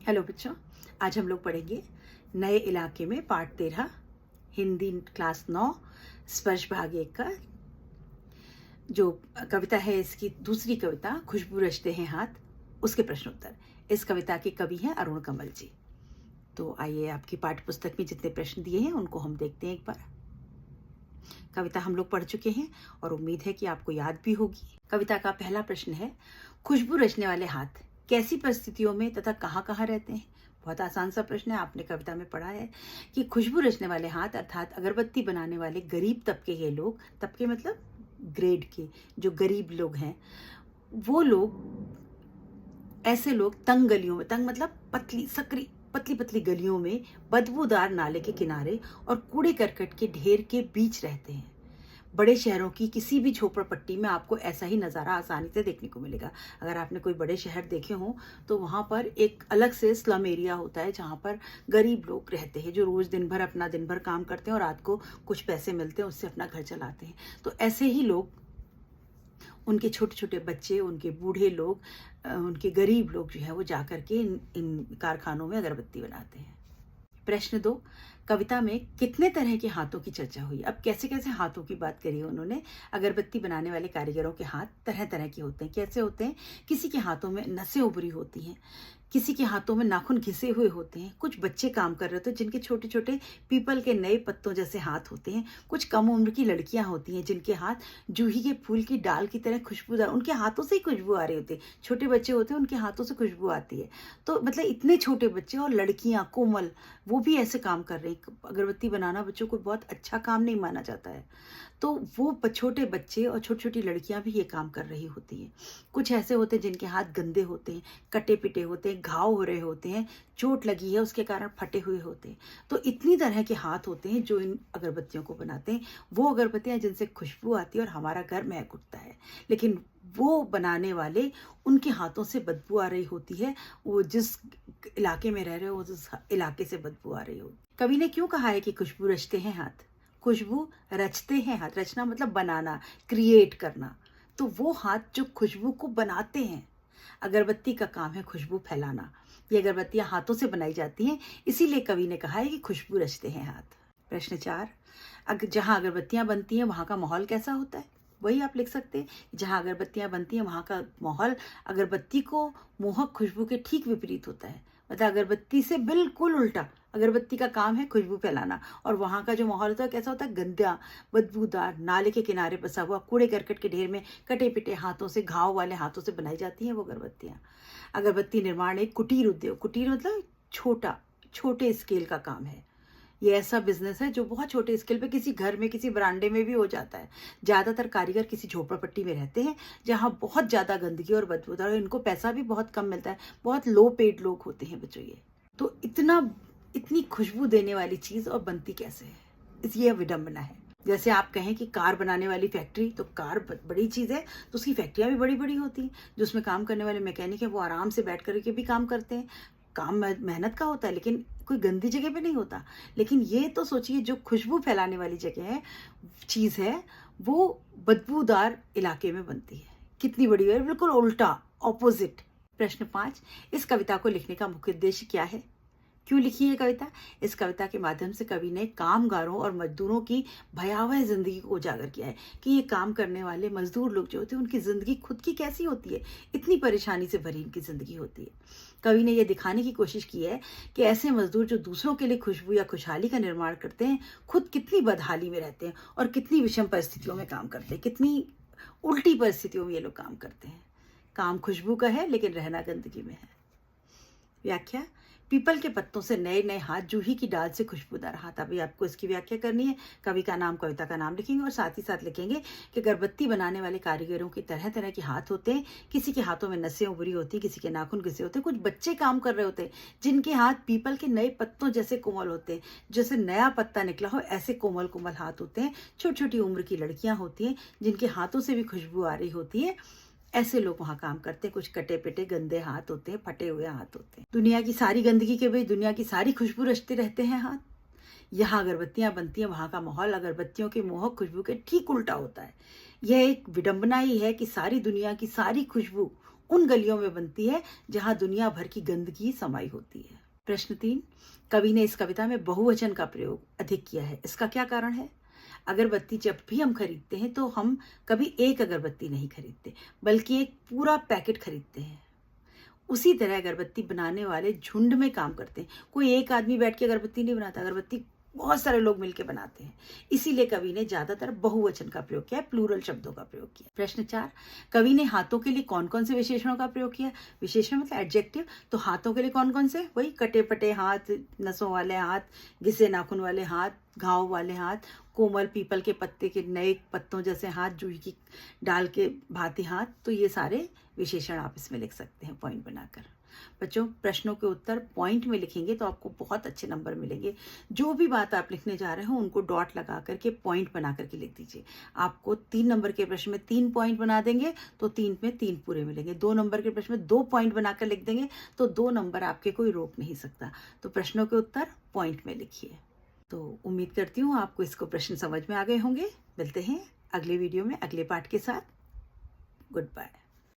Hello बच्चों, आज हम लोग पढ़ेंगे नए इलाके में पाठ 13 हिंदी क्लास 9 स्पर्श भाग 1 का जो कविता है। इसकी दूसरी कविता खुशबू रचते हैं हाथ, उसके प्रश्न उत्तर। इस कविता के कवि हैं अरुण कमल जी। तो आइए, आपकी पाठ्य पुस्तक में जितने प्रश्न दिए हैं उनको हम देखते हैं एक बार। कविता हम लोग पढ़ चुके हैं और उम्मीद है कि आपको याद भी होगी। कविता का पहला प्रश्न है, खुशबू रचने वाले हाथ कैसी परिस्थितियों में तथा कहाँ कहाँ रहते हैं। बहुत आसान सा प्रश्न है, आपने कविता में पढ़ा है कि खुशबू रचने वाले हाथ अर्थात अगरबत्ती बनाने वाले गरीब तबके के लोग, तबके मतलब ग्रेड के, जो गरीब लोग हैं वो लोग, ऐसे लोग तंग गलियों में, तंग मतलब पतली सकरी पतली पतली गलियों में, बदबूदार नाले के किनारे और कूड़े करकट के ढेर के बीच रहते हैं। बड़े शहरों की किसी भी झोपड़पट्टी में आपको ऐसा ही नज़ारा आसानी से देखने को मिलेगा। अगर आपने कोई बड़े शहर देखे हों तो वहाँ पर एक अलग से स्लम एरिया होता है जहाँ पर गरीब लोग रहते हैं, जो रोज़ दिन भर काम करते हैं और रात को कुछ पैसे मिलते हैं, उससे अपना घर चलाते हैं। तो ऐसे ही लोग, उनके छोटे छोटे बच्चे, उनके बूढ़े लोग, उनके गरीब लोग जो है वो जाकर के इन कारखानों में अगरबत्ती बनाते हैं। प्रश्न 2, कविता में कितने तरह के हाथों की चर्चा हुई। अब कैसे कैसे हाथों की बात करी है उन्होंने। अगरबत्ती बनाने वाले कारीगरों के हाथ तरह तरह के होते हैं। कैसे होते हैं? किसी के हाथों में नसें उभरी होती हैं, किसी के हाथों में नाखून घिसे हुए होते हैं, कुछ बच्चे काम कर रहे होते हैं जिनके छोटे छोटे पीपल के नए पत्तों जैसे हाथ होते हैं, कुछ कम उम्र की लड़कियां होती हैं जिनके हाथ जूही के फूल की डाल की तरह खुशबूदार, उनके हाथों से ही खुशबू आ रही होती है। छोटे बच्चे होते हैं, उनके हाथों से खुशबू आती है। तो मतलब इतने छोटे बच्चे और लड़कियां कोमल, वो भी ऐसे काम कर रहे हैं। अगरबत्ती बनाना बच्चों को बहुत अच्छा काम नहीं माना जाता है, तो वो छोटे बच्चे और छोटी छोटी लड़कियां भी ये काम कर रही होती हैं। कुछ ऐसे होते हैं जिनके हाथ गंदे होते हैं, कटे पिटे होते हैं, घाव हो रहे होते हैं, चोट लगी है उसके कारण फटे हुए होते हैं। तो इतनी तरह के हाथ होते हैं जो इन अगरबत्तियों को बनाते हैं। वो अगरबत्तियां जिनसे खुशबू आती है और हमारा घर महक उठता है, लेकिन वो बनाने वाले, उनके हाथों से बदबू आ रही होती है। वो जिस इलाके में रह रहे हो, उस इलाके से बदबू आ रही होती। कवि ने क्यों कहा है कि खुशबू रचते हैं हाथ? खुशबू रचते हैं हाथ, रचना मतलब बनाना, क्रिएट करना। तो वो हाथ जो खुशबू को बनाते हैं, अगरबत्ती का काम है खुशबू फैलाना। ये अगरबत्तियां हाथों से बनाई जाती हैं, इसीलिए कवि ने कहा है कि खुशबू रचते हैं हाथ। प्रश्न 4, जहां अगरबत्तियां बनती हैं वहां का माहौल कैसा होता है? वही आप लिख सकते हैं, जहां अगरबत्तियां बनती हैं वहां का माहौल अगरबत्ती को मोहक खुशबू के ठीक विपरीत होता है। मतलब अगरबत्ती से बिल्कुल उल्टा। अगरबत्ती का काम है खुशबू फैलाना, और वहाँ का जो माहौल होता है कैसा होता है? गंदा, बदबूदार, नाले के किनारे बसा हुआ, कूड़े करकट के ढेर में कटे पिटे हाथों से, घाव वाले हाथों से बनाई जाती हैं वो अगरबत्तियाँ। अगरबत्ती निर्माण एक कुटीर उद्योग, कुटीर मतलब छोटा, छोटे स्केल का काम है। ये ऐसा बिजनेस है जो बहुत छोटे स्केल पे किसी घर में, किसी बरांडे में भी हो जाता है। ज़्यादातर कारीगर किसी झोपड़पट्टी में रहते हैं जहाँ बहुत ज़्यादा गंदगी और बदबूदार, और इनको पैसा भी बहुत कम मिलता है। बहुत लो पेड लोग होते हैं बच्चों ये। तो इतनी खुशबू देने वाली चीज़ और बनती कैसे है, ये विडंबना है। जैसे आप कहें कि कार बनाने वाली फैक्ट्री, तो कार बड़ी चीज़ है तो उसकी फैक्ट्रियाँ भी बड़ी बड़ी होती हैं। जो उसमें काम करने वाले मैकेनिक हैं वो आराम से बैठ करके भी काम करते हैं। काम मेहनत का होता है, लेकिन कोई गंदी जगह पे नहीं होता। लेकिन ये तो सोचिए, जो खुशबू फैलाने वाली जगह है, चीज़ है, वो बदबूदार इलाके में बनती है। कितनी बड़ी है, बिल्कुल उल्टा, ऑपोजिट। प्रश्न 5, इस कविता को लिखने का मुख्य उद्देश्य क्या है? क्यों लिखी है कविता? इस कविता के माध्यम से कवि ने कामगारों और मजदूरों की भयावह जिंदगी को उजागर किया है कि ये काम करने वाले मजदूर लोग जो होते हैं उनकी जिंदगी खुद की कैसी होती है, इतनी परेशानी से भरी इनकी जिंदगी होती है। कवि ने यह दिखाने की कोशिश की है कि ऐसे मजदूर जो दूसरों के लिए खुशबू या खुशहाली का निर्माण करते हैं, खुद कितनी बदहाली में रहते हैं और कितनी विषम परिस्थितियों में काम करते हैं, कितनी उल्टी परिस्थितियों में ये लोग काम करते हैं। काम खुशबू का है लेकिन रहना गंदगी में है। व्याख्या, पीपल के पत्तों से नए नए हाथ, जूही की डाल से खुशबूदार हाथ। अभी आपको इसकी व्याख्या करनी है। कवि का नाम, कविता का नाम लिखेंगे और साथ ही साथ लिखेंगे कि अगरबत्ती बनाने वाले कारीगरों के तरह तरह के हाथ होते हैं। किसी के हाथों में नसें उभरी होती हैं, किसी के नाखून घिसे होते हैं, कुछ बच्चे काम कर रहे होते हैं जिनके हाथ पीपल के नए पत्तों जैसे कोमल होते हैं, जैसे नया पत्ता निकला हो ऐसे कोमल कोमल हाथ होते हैं। छोटी छोटी उम्र की लड़कियां होती हैं जिनके हाथों से भी खुशबू आ रही होती है। ऐसे लोग वहां काम करते हैं। कुछ कटे पिटे गंदे हाथ होते हैं, फटे हुए हाथ होते हैं। दुनिया की सारी गंदगी के बीच दुनिया की सारी खुशबू रचते रहते हैं हाथ। यहाँ अगरबत्तियां बनती हैं, वहां का माहौल अगरबत्तियों की मोहक खुशबू के ठीक उल्टा होता है। यह एक विडंबना ही है कि सारी दुनिया की सारी खुशबू उन गलियों में बनती है जहां दुनिया भर की गंदगी समाई होती है। प्रश्न 3, कवि ने इस कविता में बहुवचन का प्रयोग अधिक किया है, इसका क्या कारण है? अगरबत्ती जब भी हम खरीदते हैं तो हम कभी एक अगरबत्ती नहीं खरीदते, बल्कि एक पूरा पैकेट खरीदते हैं। उसी तरह अगरबत्ती बनाने वाले झुंड में काम करते हैं। कोई एक आदमी बैठ के अगरबत्ती नहीं बनाता, अगरबत्ती बहुत सारे लोग मिलकर बनाते हैं। इसीलिए कवि ने ज्यादातर बहुवचन का प्रयोग किया, प्लूरल शब्दों का प्रयोग किया। प्रश्न 4, कवि ने हाथों के लिए कौन कौन से विशेषणों का प्रयोग किया? विशेषण मतलब एडजेक्टिव। तो हाथों के लिए कौन कौन से? वही कटे पटे हाथ, नसों वाले हाथ, घिसे नाखून वाले हाथ, घाव वाले हाथ, कोमल पीपल के पत्ते के नए पत्तों जैसे हाथ, जूही की डाल के भांति हाथ। तो ये सारे विशेषण आप इसमें लिख सकते हैं पॉइंट बनाकर। बच्चों, प्रश्नों के उत्तर पॉइंट में लिखेंगे तो आपको बहुत अच्छे नंबर मिलेंगे। जो भी बात आप लिखने जा रहे हो उनको डॉट लगा करके पॉइंट बना करके लिख दीजिए। आपको 3 नंबर के प्रश्न में 3 पॉइंट बना देंगे तो 3 में 3 पूरे मिलेंगे। 2 नंबर के प्रश्न में 2 पॉइंट बनाकर लिख देंगे तो 2 नंबर आपके कोई रोक नहीं सकता। तो प्रश्नों के उत्तर पॉइंट में लिखिए। तो उम्मीद करती हूँ आपको इसको प्रश्न समझ में आ गए होंगे। मिलते हैं अगले वीडियो में अगले पार्ट के साथ। Good bye.